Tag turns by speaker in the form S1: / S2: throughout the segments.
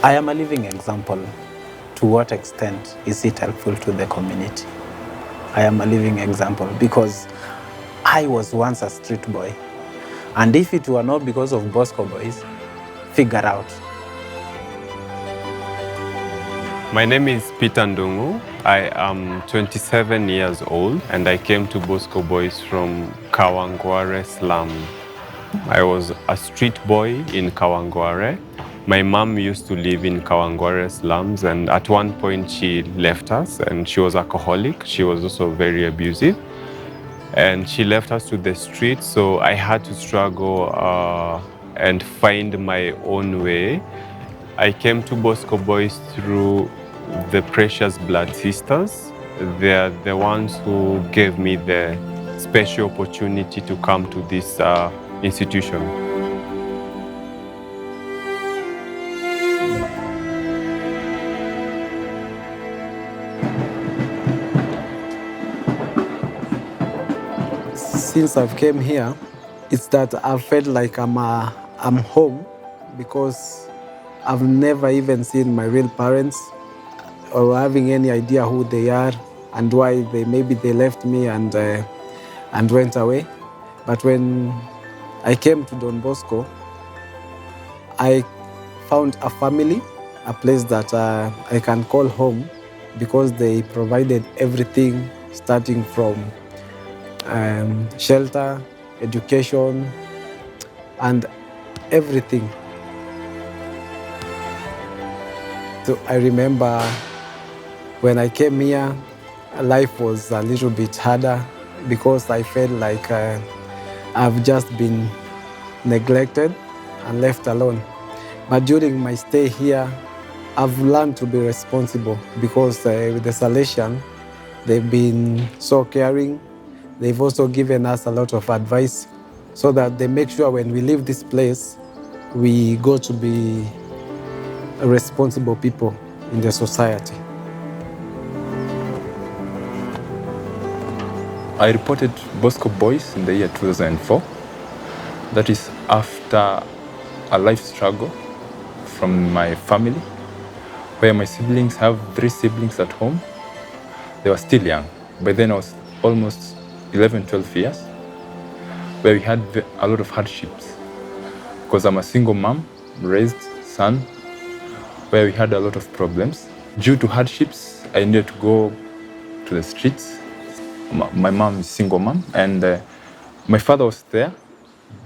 S1: I am a living example. To what extent is it helpful to the community? I am a living example because I was once a street boy. And if it were not because of Bosco Boys, figure out.
S2: My name is Peter Ndungu. I am 27 years old and I came to Bosco Boys from Kawangware slum. I was a street boy in Kawangware. My mom used to live in Kawangware slums, and at one point she left us and she was alcoholic. She was also very abusive. And she left us to the street, so I had to struggle and find my own way. I came to Bosco Boys through the Precious Blood Sisters. They're the ones who gave me the special opportunity to come to this institution.
S1: Since I've came here, it's that I've felt like I'm home because I've never even seen my real parents or having any idea who they are and why maybe they left me and went away. But when I came to Don Bosco, I found a family, a place that I can call home because they provided everything starting from shelter, education, and everything. So I remember when I came here, life was a little bit harder because I felt like I've just been neglected and left alone. But during my stay here, I've learned to be responsible because with the Salesian, they've been so caring. They've also given us a lot of advice so that they make sure when we leave this place, we go to be responsible people in the society.
S3: I reported Bosco Boys in the year 2004. That is after a life struggle from my family, where my siblings have 3 siblings at home. They were still young. By then I was almost 11, 12 years, where we had a lot of hardships. Because I'm a single mom, raised son, where we had a lot of problems. Due to hardships, I needed to go to the streets. My mom is a single mom, and my father was there,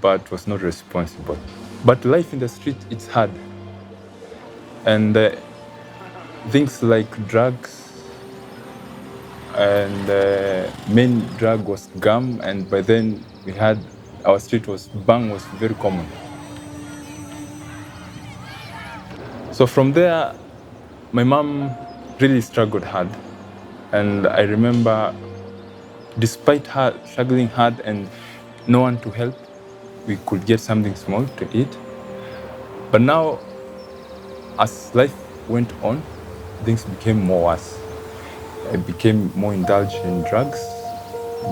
S3: but was not responsible. But life in the street, it's hard. And things like drugs, and main drug was gum, and by then our street was bang was very common. So from there, my mom really struggled hard, and I remember, despite her struggling hard and no one to help, we could get something small to eat. But now, as life went on, things became more worse. I became more indulged in drugs,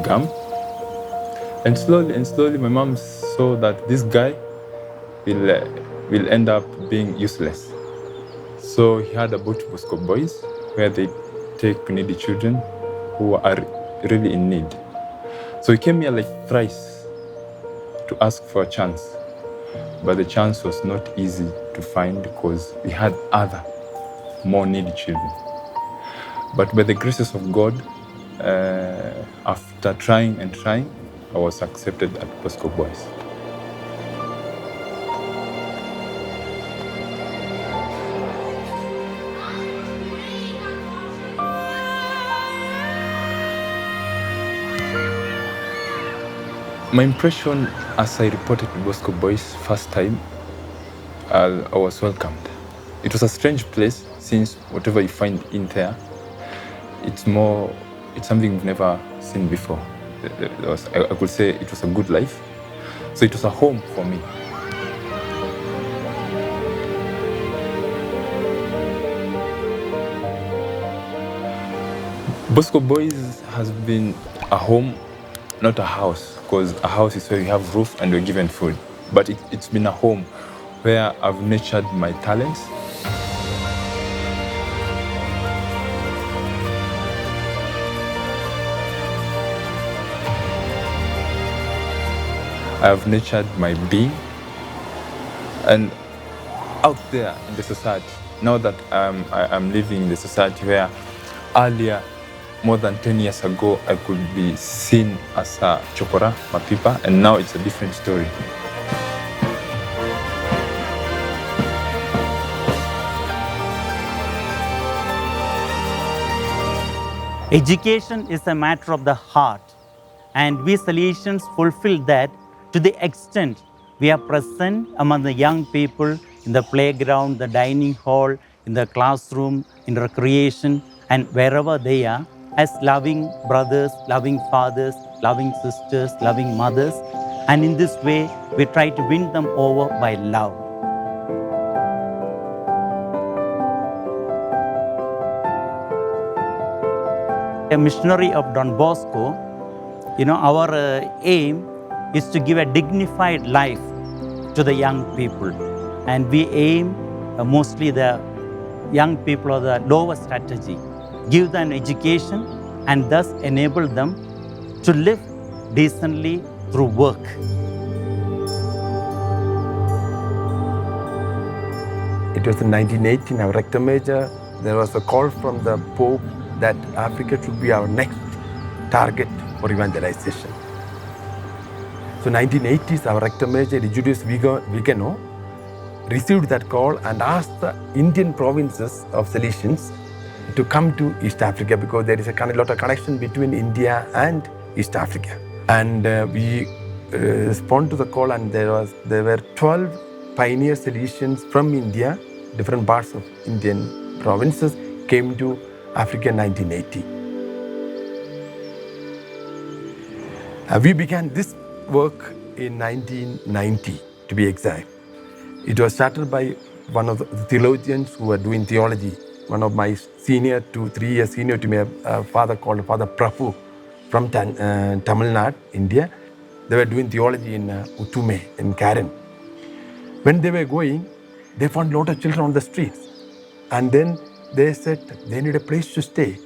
S3: gum. And slowly, my mom saw that this guy will end up being useless. So he had about Bosco Boys, where they take needy children who are really in need. So he came here like thrice to ask for a chance. But the chance was not easy to find because we had other more needy children. But by the graces of God, after trying and trying, I was accepted at Bosco Boys. My impression as I reported to Bosco Boys first time, I was welcomed. It was a strange place since whatever you find in there, it's something we've never seen before. I could say it was a good life. So it was a home for me. Bosco Boys has been a home, not a house, because a house is where you have roof and you're given food. But it's been a home where I've nurtured my talents, I have nurtured my being. And out there in the society, now that I'm living in the society where earlier, more than 10 years ago, I could be seen as a chokora, mapipa, and now it's a different story.
S4: Education is a matter of the heart, and we Salesians fulfill that to the extent we are present among the young people in the playground, the dining hall, in the classroom, in recreation, and wherever they are, as loving brothers, loving fathers, loving sisters, loving mothers. And in this way, we try to win them over by love. A missionary of Don Bosco, our aim is to give a dignified life to the young people. And we aim mostly the young people of the lower strategy, give them education and thus enable them to live decently through work.
S5: It was in 1918, our rector major, there was a call from the Pope that Africa should be our next target for evangelization. So 1980s, our rector major, Ignatius Vigano, received that call and asked the Indian provinces of Salesians to come to East Africa because there is a lot of connection between India and East Africa. And we responded to the call, and there were 12 pioneer Salesians from India, different parts of Indian provinces, came to Africa in 1980. We began this work in 1990, to be exact. It was started by one of the theologians who were doing theology. One of my 3 years senior to me, a father called Father Prabhu from Tamil Nadu, India. They were doing theology in Utume, in Karen. When they were going, they found a lot of children on the streets. And then they said they need a place to stay,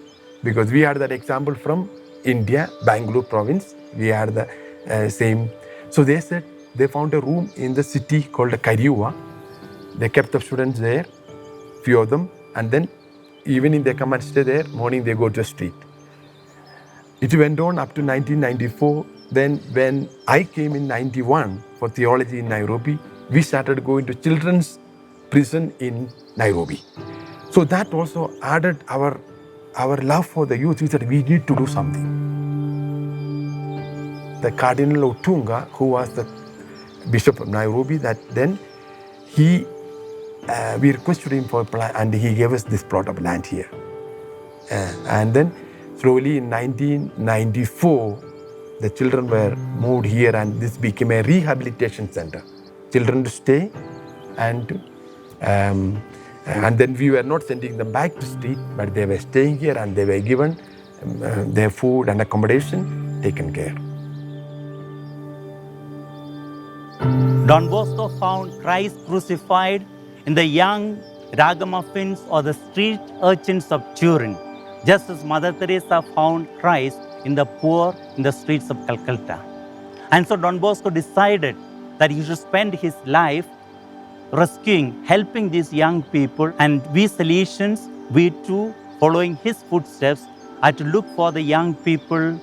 S5: because we had that example from India, Bangalore province. We had the same. So they said they found a room in the city called Kariua. They kept the students there, few of them, and then evening they come and stay there, morning they go to the street. It went on up to 1994. Then when I came in 91 for theology in Nairobi, we started going to children's prison in Nairobi. So that also added our love for the youth. We said we need to do something. The Cardinal Otunga, who was the Bishop of Nairobi, we requested him for a plan, and he gave us this plot of land here. And then slowly in 1994, the children were moved here, and this became a rehabilitation center. Children to stay, and then we were not sending them back to street, but they were staying here, and they were given their food and accommodation taken care.
S4: Don Bosco found Christ crucified in the young ragamuffins or the street urchins of Turin, just as Mother Teresa found Christ in the poor in the streets of Calcutta. And so Don Bosco decided that he should spend his life rescuing, helping these young people. And we Salesians, we too, following his footsteps, are to look for the young people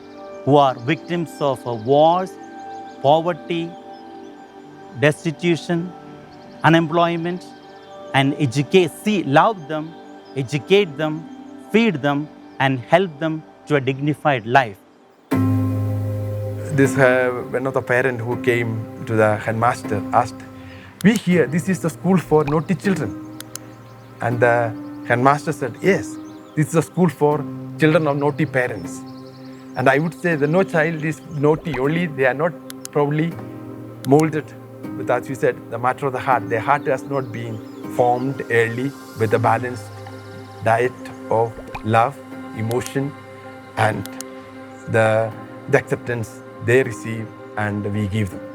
S4: who are victims of wars, poverty, destitution, unemployment, and love them, educate them, feed them, and help them to a dignified life.
S5: This one of the parents who came to the headmaster asked, "We hear this is the school for naughty children." And the headmaster said, "Yes, this is a school for children of naughty parents." And I would say that no child is naughty, only they are not probably molded with, as you said, the matter of the heart. Their heart has not been formed early with a balanced diet of love, emotion, and the acceptance they receive and we give them.